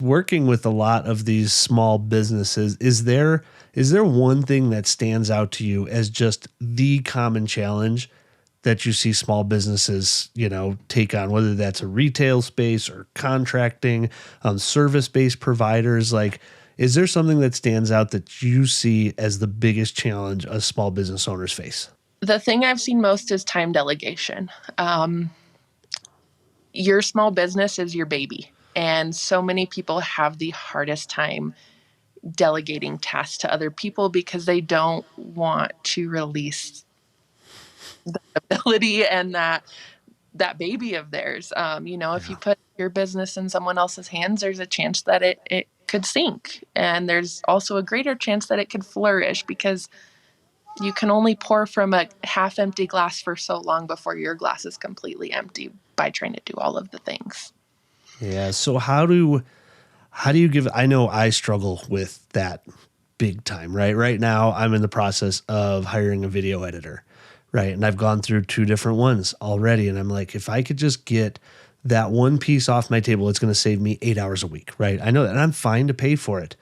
Working with a lot of these small businesses, is there one thing that stands out to you as just the common challenge that you see small businesses, take on, whether that's a retail space or contracting, service-based providers? Like, is there something that stands out that you see as the biggest challenge a small business owners face? The thing I've seen most is time delegation. Your small business is your baby. And so many people have the hardest time delegating tasks to other people because they don't want to release the ability and that baby of theirs. If you put your business in someone else's hands, there's a chance that it could sink. And there's also a greater chance that it could flourish because you can only pour from a half empty glass for so long before your glass is completely empty by trying to do all of the things. Yeah. So how do you give, I know I struggle with that big time, right? Right now I'm in the process of hiring a video editor, right? And I've gone through two different ones already. And I'm like, if I could just get that one piece off my table, it's going to save me 8 hours a week, right? I know that, and I'm fine to pay for it.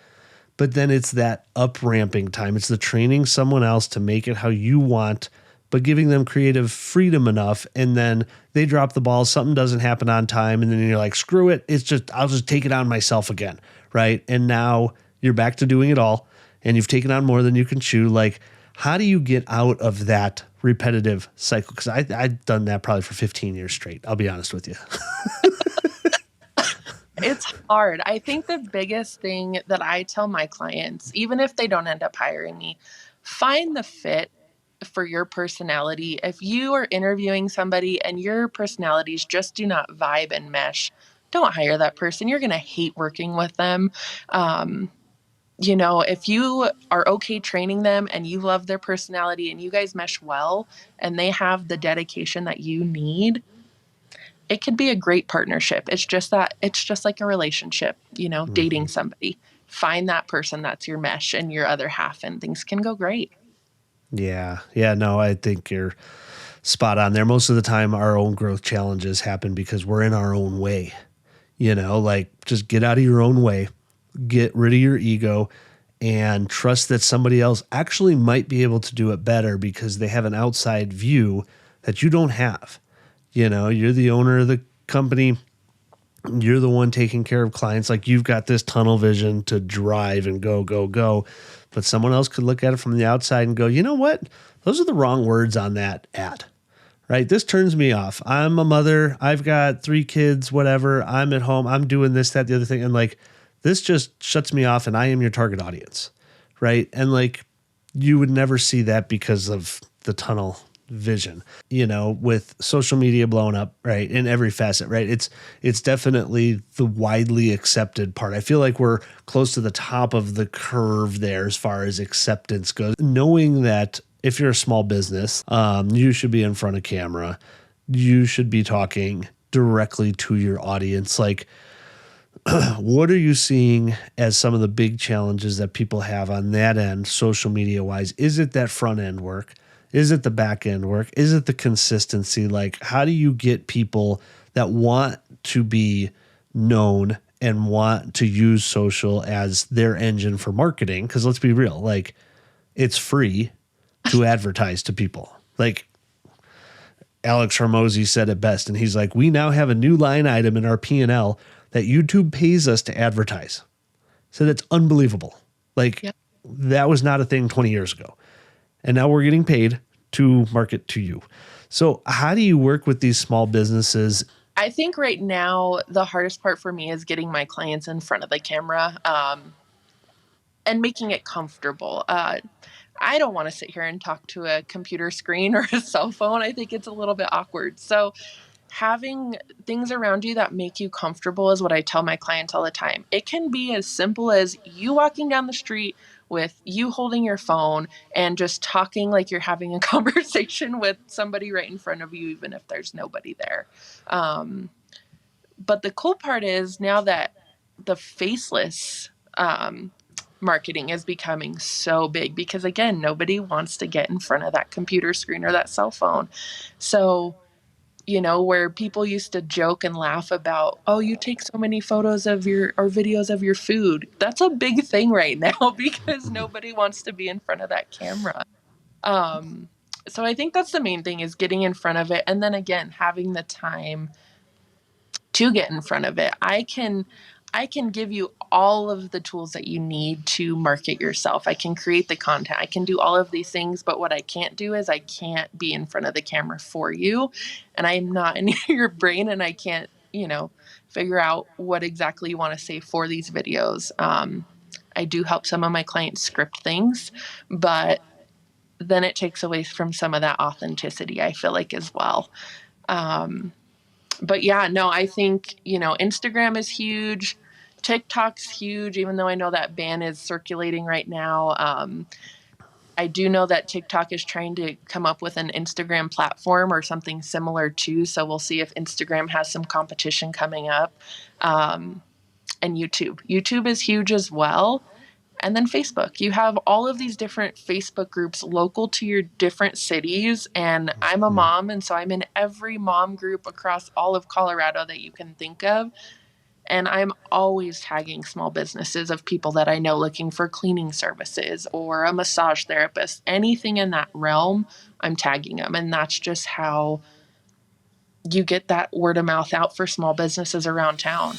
But then it's that up ramping time. It's the training someone else to make it how you want, but giving them creative freedom enough. And then they drop the ball, something doesn't happen on time. And then you're like, screw it. I'll just take it on myself again. Right. And now you're back to doing it all and you've taken on more than you can chew. Like, how do you get out of that repetitive cycle? Because I've done that probably for 15 years straight. I'll be honest with you. It's hard. I think the biggest thing that I tell my clients, even if they don't end up hiring me, find the fit for your personality. If you are interviewing somebody and your personalities just do not vibe and mesh, don't hire that person. You're going to hate working with them. If you are okay training them and you love their personality and you guys mesh well and they have the dedication that you need, it could be a great partnership. It's just like a relationship, dating somebody. Find that person that's your mesh and your other half, and things can go great. Yeah. Yeah. No, I think you're spot on there. Most of the time, our own growth challenges happen because we're in our own way. Like, just get out of your own way, get rid of your ego, and trust that somebody else actually might be able to do it better because they have an outside view that you don't have. You're the owner of the company. You're the one taking care of clients. Like, you've got this tunnel vision to drive and go, go, go. But someone else could look at it from the outside and go, you know what? Those are the wrong words on that ad, right? This turns me off. I'm a mother. I've got 3 kids, whatever. I'm at home. I'm doing this, that, the other thing. And like, this just shuts me off and I am your target audience, right? And like, you would never see that because of the tunnel vision, with social media blowing up, right, in every facet, right? It's definitely the widely accepted part. I feel like we're close to the top of the curve there as far as acceptance goes. Knowing that if you're a small business, you should be in front of camera, you should be talking directly to your audience. Like, what are you seeing as some of the big challenges that people have on that end, social media wise? Is it that front end work? Is it the back end work? Is it the consistency? Like, how do you get people that want to be known and want to use social as their engine for marketing? Because let's be real, like, it's free to advertise to people. Like, Alex Hormozy said it best, and he's like, we now have a new line item in our P&L that YouTube pays us to advertise. So that's unbelievable. Like, Yep. That was not a thing 20 years ago. And now we're getting paid to market to you. So how do you work with these small businesses? I think right now the hardest part for me is getting my clients in front of the camera and making it comfortable. I don't want to sit here and talk to a computer screen or a cell phone. I think it's a little bit awkward. So having things around you that make you comfortable is what I tell my clients all the time. It can be as simple as you walking down the street with you holding your phone and just talking like you're having a conversation with somebody right in front of you, even if there's nobody there. But the cool part is now that the faceless marketing is becoming so big because, again, nobody wants to get in front of that computer screen or that cell phone. So where people used to joke and laugh about, oh, you take so many photos of your or videos of your food. That's a big thing right now because nobody wants to be in front of that camera. Um, so I think that's the main thing, is getting in front of it. And then again, having the time to get in front of it. I can give you all of the tools that you need to market yourself. I can create the content. I can do all of these things, but what I can't do is I can't be in front of the camera for you. And I'm not in your brain, and I can't, figure out what exactly you want to say for these videos. I do help some of my clients script things, but then it takes away from some of that authenticity, I feel like, as well. But yeah, no, I think, Instagram is huge. TikTok's huge, even though I know that ban is circulating right now. I do know that TikTok is trying to come up with an Instagram platform or something similar too. So we'll see if Instagram has some competition coming up. And YouTube. YouTube is huge as well. And then Facebook. You have all of these different Facebook groups local to your different cities. And I'm a mom, and so I'm in every mom group across all of Colorado that you can think of. And I'm always tagging small businesses of people that I know looking for cleaning services or a massage therapist. Anything in that realm, I'm tagging them. And that's just how you get that word of mouth out for small businesses around town.